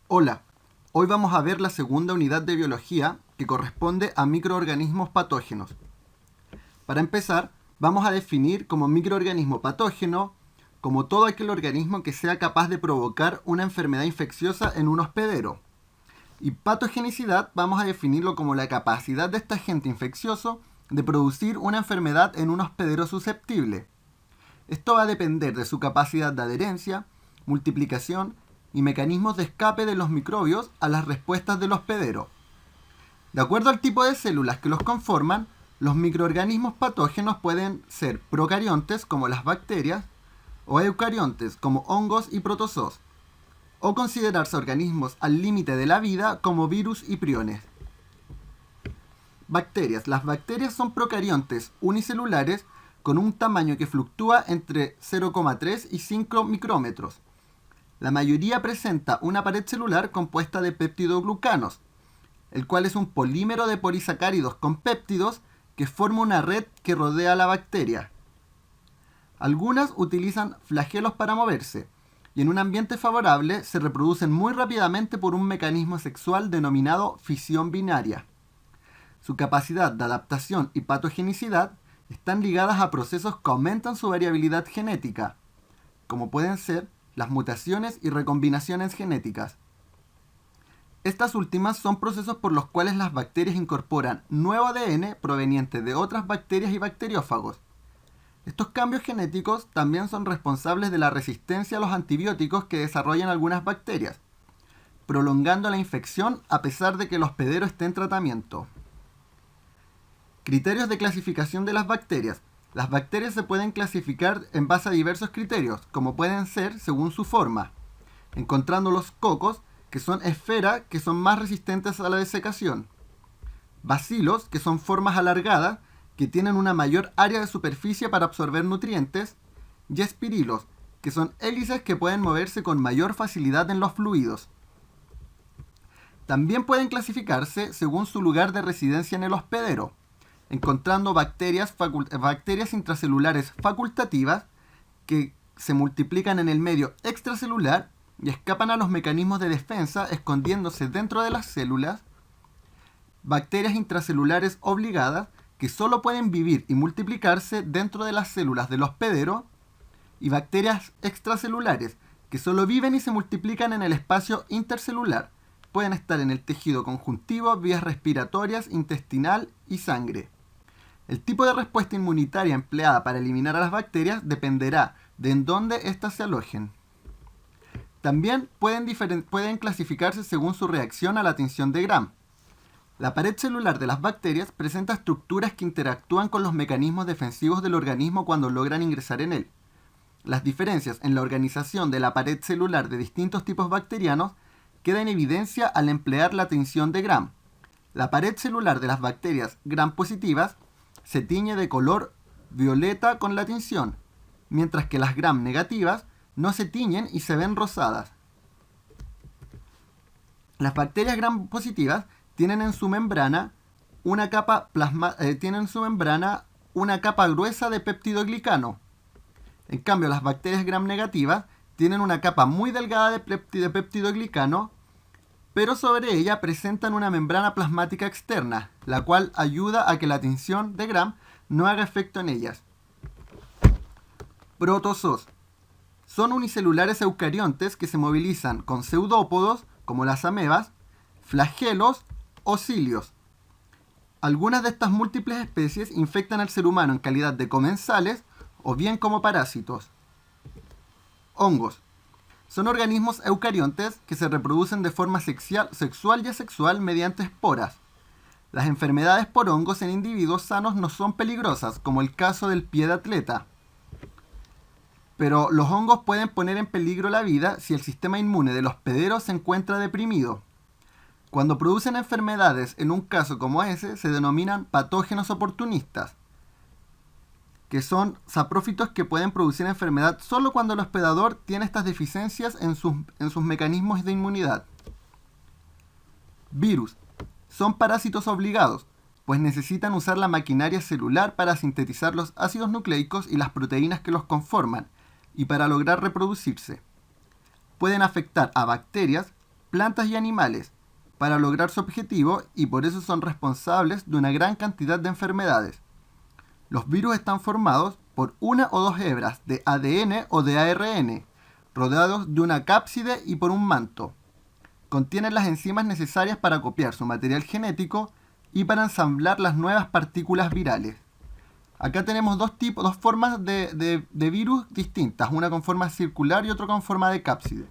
Hola, hoy vamos a ver la segunda unidad de biología que corresponde a microorganismos patógenos. Para empezar, vamos a definir como microorganismo patógeno como todo aquel organismo que sea capaz de provocar una enfermedad infecciosa en un hospedero. Y patogenicidad vamos a definirlo como la capacidad de este agente infeccioso de producir una enfermedad en un hospedero susceptible. Esto va a depender de su capacidad de adherencia, multiplicación y mecanismos de escape de los microbios a las respuestas del hospedero. De acuerdo al tipo de células que los conforman, los microorganismos patógenos pueden ser procariontes como las bacterias o eucariontes como hongos y protozoos, o considerarse organismos al límite de la vida como virus y priones. Bacterias. Las bacterias son procariontes unicelulares con un tamaño que fluctúa entre 0,3 y 5 micrómetros. La mayoría presenta una pared celular compuesta de peptidoglucanos, el cual es un polímero de polisacáridos con péptidos que forma una red que rodea a la bacteria. Algunas utilizan flagelos para moverse, y en un ambiente favorable se reproducen muy rápidamente por un mecanismo sexual denominado fisión binaria. Su capacidad de adaptación y patogenicidad están ligadas a procesos que aumentan su variabilidad genética, como pueden ser las mutaciones y recombinaciones genéticas. Estas últimas son procesos por los cuales las bacterias incorporan nuevo ADN proveniente de otras bacterias y bacteriófagos. Estos cambios genéticos también son responsables de la resistencia a los antibióticos que desarrollan algunas bacterias, prolongando la infección a pesar de que el hospedero esté en tratamiento. Criterios de clasificación de las bacterias. Las bacterias se pueden clasificar en base a diversos criterios, como pueden ser según su forma, encontrando los cocos, que son esferas que son más resistentes a la desecación, bacilos, que son formas alargadas, que tienen una mayor área de superficie para absorber nutrientes, y espirilos, que son hélices que pueden moverse con mayor facilidad en los fluidos. También pueden clasificarse según su lugar de residencia en el hospedero, encontrando bacterias intracelulares facultativas que se multiplican en el medio extracelular y escapan a los mecanismos de defensa escondiéndose dentro de las células, bacterias intracelulares obligadas que solo pueden vivir y multiplicarse dentro de las células del hospedero, y bacterias extracelulares que solo viven y se multiplican en el espacio intercelular. Pueden estar en el tejido conjuntivo, vías respiratorias, intestinal y sangre. El tipo de respuesta inmunitaria empleada para eliminar a las bacterias dependerá de en dónde éstas se alojen. También pueden clasificarse según su reacción a la tinción de Gram. La pared celular de las bacterias presenta estructuras que interactúan con los mecanismos defensivos del organismo cuando logran ingresar en él. Las diferencias en la organización de la pared celular de distintos tipos bacterianos quedan en evidencia al emplear la tinción de Gram. La pared celular de las bacterias Gram positivas se tiñe de color violeta con la tinción, mientras que las Gram negativas no se tiñen y se ven rosadas. Las bacterias Gram positivas tienen en su membrana una capa gruesa de peptidoglicano. En cambio, las bacterias Gram negativas tienen una capa muy delgada de peptidoglicano, pero sobre ella presentan una membrana plasmática externa, la cual ayuda a que la tinción de Gram no haga efecto en ellas. Protozoos. Son unicelulares eucariontes que se movilizan con pseudópodos, como las amebas, flagelos o cilios. Algunas de estas múltiples especies infectan al ser humano en calidad de comensales o bien como parásitos. Hongos. Son organismos eucariontes que se reproducen de forma sexual y asexual mediante esporas. Las enfermedades por hongos en individuos sanos no son peligrosas, como el caso del pie de atleta. Pero los hongos pueden poner en peligro la vida si el sistema inmune del hospedero se encuentra deprimido. Cuando producen enfermedades en un caso como ese, se denominan patógenos oportunistas, que son saprófitos que pueden producir enfermedad solo cuando el hospedador tiene estas deficiencias en sus mecanismos de inmunidad. Virus. Son parásitos obligados, pues necesitan usar la maquinaria celular para sintetizar los ácidos nucleicos y las proteínas que los conforman, y para lograr reproducirse. Pueden afectar a bacterias, plantas y animales para lograr su objetivo y por eso son responsables de una gran cantidad de enfermedades. Los virus están formados por una o dos hebras de ADN o de ARN, rodeados de una cápside y por un manto. Contienen las enzimas necesarias para copiar su material genético y para ensamblar las nuevas partículas virales. Acá tenemos dos formas de virus distintas, una con forma circular y otra con forma de cápside.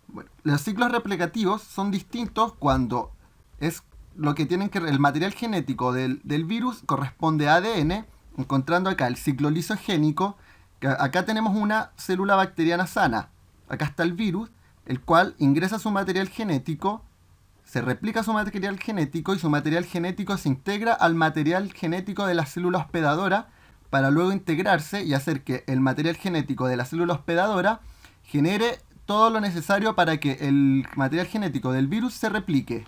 Bueno, los ciclos replicativos son distintos cuando es lo que tienen que el material genético del virus corresponde a ADN, encontrando acá el ciclo lisogénico, que acá tenemos una célula bacteriana sana. Acá está el virus, el cual ingresa su material genético, se replica su material genético y su material genético se integra al material genético de la célula hospedadora para luego integrarse y hacer que el material genético de la célula hospedadora genere todo lo necesario para que el material genético del virus se replique.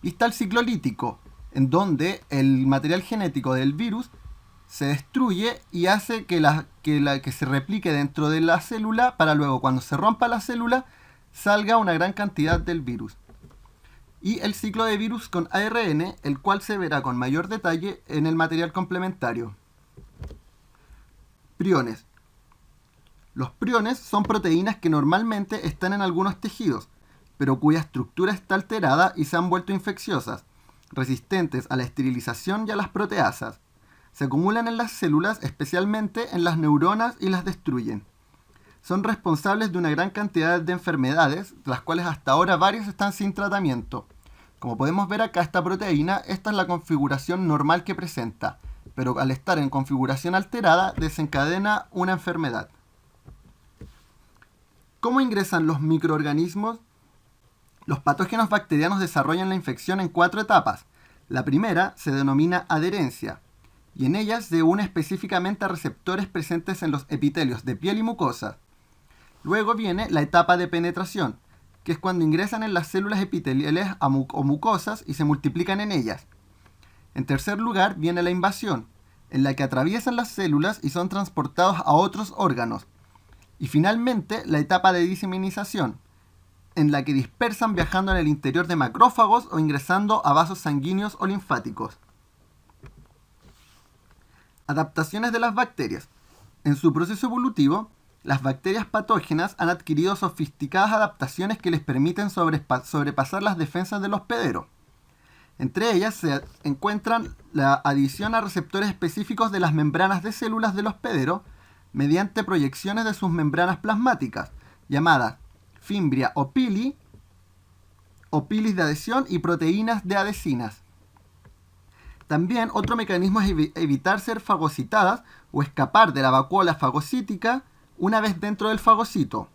Y está el ciclo lítico, en donde el material genético del virus se destruye y hace que se replique dentro de la célula para luego, cuando se rompa la célula, salga una gran cantidad del virus. Y el ciclo de virus con ARN, el cual se verá con mayor detalle en el material complementario. Priones. Los priones son proteínas que normalmente están en algunos tejidos, pero cuya estructura está alterada y se han vuelto infecciosas, resistentes a la esterilización y a las proteasas. Se acumulan en las células, especialmente en las neuronas, y las destruyen. Son responsables de una gran cantidad de enfermedades, de las cuales hasta ahora varias están sin tratamiento. Como podemos ver acá, esta proteína, esta es la configuración normal que presenta, pero al estar en configuración alterada desencadena una enfermedad. ¿Cómo ingresan los microorganismos? Los patógenos bacterianos desarrollan la infección en 4 etapas. La primera se denomina adherencia, y en ella se une específicamente a receptores presentes en los epitelios de piel y mucosa. Luego viene la etapa de penetración, que es cuando ingresan en las células epiteliales o mucosas y se multiplican en ellas. En tercer lugar viene la invasión, en la que atraviesan las células y son transportados a otros órganos. Y finalmente la etapa de diseminización, en la que dispersan viajando en el interior de macrófagos o ingresando a vasos sanguíneos o linfáticos. Adaptaciones de las bacterias. En su proceso evolutivo, las bacterias patógenas han adquirido sofisticadas adaptaciones que les permiten sobrepasar las defensas del hospedero. Entre ellas se encuentran la adición a receptores específicos de las membranas de células del hospedero mediante proyecciones de sus membranas plasmáticas, llamadas fimbria o pilis de adhesión y proteínas de adhesinas. También otro mecanismo es evitar ser fagocitadas o escapar de la vacuola fagocítica una vez dentro del fagocito.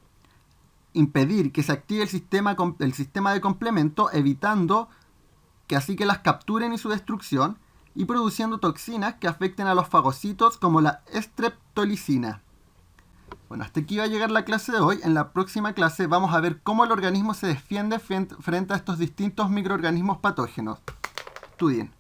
Impedir que se active el sistema de complemento, evitando que las capturen y su destrucción, y produciendo toxinas que afecten a los fagocitos como la streptolicina. Bueno, hasta aquí va a llegar la clase de hoy. En la próxima clase vamos a ver cómo el organismo se defiende frente a estos distintos microorganismos patógenos. Estudien.